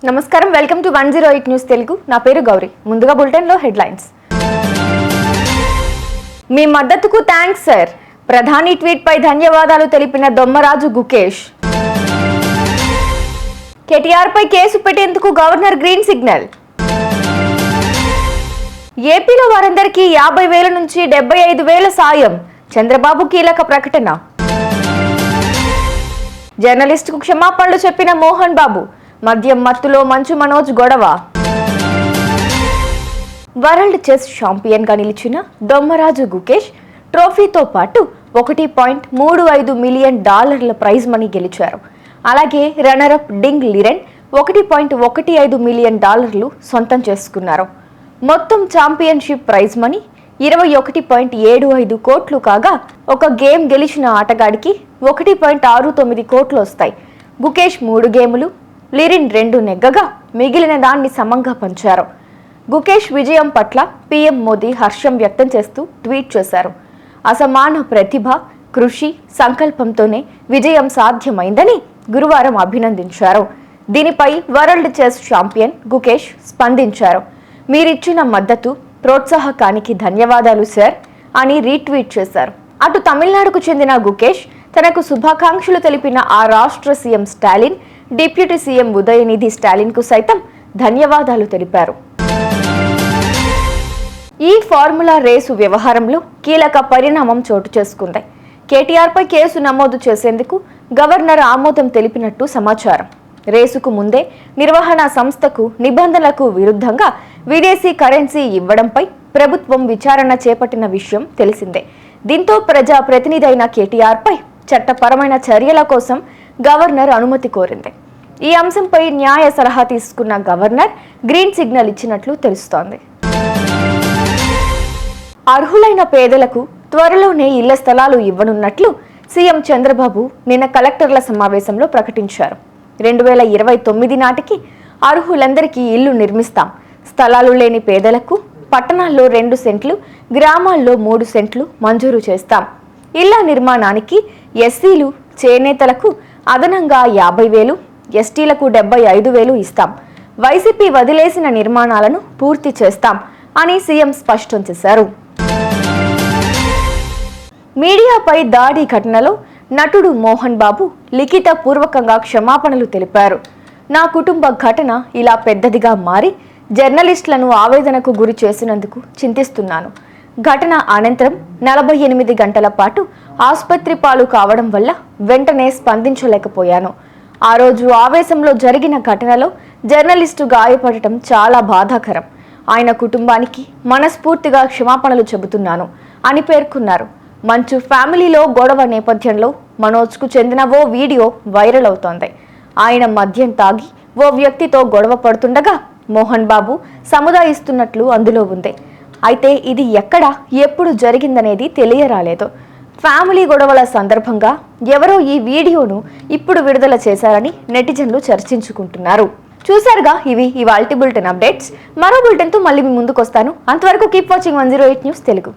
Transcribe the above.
నమస్కారం welcome to 108 news Telugu నా పేరు గౌరీ ముందుగా బులెటిన్ లో హెడ్లైన్స్ మీ మద్దతుకు థాంక్స్ సర్ ప్రధాని ట్వీట్ పై ధన్యవాదాలు తెలిపిన దొమ్మరాజు గుకేష్ కేటీఆర్ పై కేసు పెట్టేందుకు గవర్నర్ గ్రీన్ సిగ్నల్ ఏపీలో వారందరికీ 50,000 నుంచి 75,000 సాయం చంద్రబాబు కీలక ప్రకటన జర్నలిస్టుకు క్షమాపణలు చెప్పిన మోహన్ బాబు మద్యం మత్తులో మంచు మనోజ్ గొడవ వరల్డ్ చెస్ ఛాంపియన్ గా నిలిచిన దొమ్మరాజు గుకేష్ ట్రోఫీతో పాటు $1.35 మిలియన్ ప్రైజ్ మనీ గెలిచారు. అలాగే రన్నర్ అప్ డింగ్ లిరెన్ $1.15 మిలియన్ సొంతం చేసుకున్నారు. మొత్తం ఛాంపియన్షిప్ ప్రైజ్ మనీ 21.75 కోట్లు కాగా ఒక గేమ్ గెలిచిన ఆటగాడికి 1.69 కోట్లు వస్తాయి. గుకేష్ 3 గేములు లిరిన్ 2 నెగ్గగా మిగిలిన దాన్ని సమంగా పంచారు. గుకేష్ విజయం పట్ల పీఎం మోదీ హర్షం వ్యక్తం చేస్తూ ట్వీట్ చేశారు. అసమాన ప్రతిభ, కృషి, సంకల్పంతోనే విజయం సాధ్యమైందని గురువారం అభినందించారు. దీనిపై వరల్డ్ చెస్ ఛాంపియన్ గుకేష్ స్పందించారు. మీరిచ్చిన మద్దతు, ప్రోత్సాహకానికి ధన్యవాదాలు సార్ అని రీట్వీట్ చేశారు. అటు తమిళనాడుకు చెందిన గుకేష్ తనకు శుభాకాంక్షలు తెలిపిన ఆ రాష్ట్ర CM Stalin, deputy CM Udhayanidhi Stalin కు సైతం ధన్యవాదాలు తెలిపారు. ఈ ఫార్ములా రేసు వ్యవహారంలో కీలక పరిణామం చోటు చేసుకుంది. కేటీఆర్ పై కేసు నమోదు చేసేందుకు గవర్నర్ ఆమోదం తెలిపినట్టు సమాచారం. రేసుకు ముందే నిర్వహణ సంస్థకు నిబంధనలకు విరుద్ధంగా విదేశీ కరెన్సీ ఇవ్వడంపై ప్రభుత్వం విచారణ చేపట్టిన విషయం తెలిసిందే. దీంతో ప్రజా ప్రతినిధి అయిన కేటీఆర్ పై చట్టపరమైన చర్యల కోసం గవర్నర్ అనుమతి కోరింది. ఈ అంశంపై న్యాయ సలహా తీసుకున్న గవర్నర్ గ్రీన్ సిగ్నల్ ఇచ్చినట్లు తెలుస్తోంది. అర్హులైన పేదలకు త్వరలోనే ఇళ్ల స్థలాలు ఇవ్వనున్నట్లు సీఎం చంద్రబాబు నిన్న కలెక్టర్ల సమావేశంలో ప్రకటించారు. 2029 నాటికి అర్హులందరికీ ఇల్లు నిర్మిస్తాం. స్థలాలు లేని పేదలకు పట్టణాల్లో 2 సెంట్లు, గ్రామాల్లో 3 సెంట్లు మంజూరు చేస్తాం. ఇళ్ల నిర్మాణానికి ఎస్సీలు, చేనేతలకు అదనంగా 50,000, ఎస్టీలకు 75,000 ఇస్తాం. వైసీపీ వదిలేసిన నిర్మాణాలను పూర్తి చేస్తాం అని సీఎం స్పష్టం చేశారు. మీడియాపై దాడి ఘటనలో నటుడు మోహన్ బాబు లిఖిత పూర్వకంగా క్షమాపణలు తెలిపారు. నా కుటుంబ ఘటన ఇలా పెద్దదిగా మారి జర్నలిస్టులను ఆవేదనకు గురి చేసినందుకు చింతిస్తున్నాను. ఘటన అనంతరం 48 గంటల పాటు ఆసుపత్రి పాలు కావడం వల్ల వెంటనే స్పందించలేకపోయాను. ఆ రోజు ఆవేశంలో జరిగిన ఘటనలో జర్నలిస్టు గాయపడటం చాలా బాధాకరం. ఆయన కుటుంబానికి మనస్ఫూర్తిగా క్షమాపణలు చెబుతున్నాను అని పేర్కొన్నారు. మంచు ఫ్యామిలీలో గొడవ నేపథ్యంలో మనోజ్కు చెందిన ఓ వీడియో వైరల్ అవుతోంది. ఆయన మద్యం తాగి ఓ వ్యక్తితో గొడవ పడుతుండగా మోహన్ బాబు సముదాయిస్తున్నట్లు అందులో ఉంది. అయితే ఇది ఎక్కడ, ఎప్పుడు జరిగిందనేది తెలియరాలేదు. ఫ్యామిలీ గొడవల సందర్భంగా ఎవరో ఈ వీడియోను ఇప్పుడు విడుదల చేశారని నెటిజన్లు చర్చించుకుంటున్నారు. చూసారుగా, ఇవి ఇవాల్టి బులెటిన్ అప్డేట్స్. మరో బులెటిన్తో మళ్ళీ మీ ముందుకు వస్తాను. అంతవరకు కీప్ వాచింగ్ 108 న్యూస్ తెలుగు.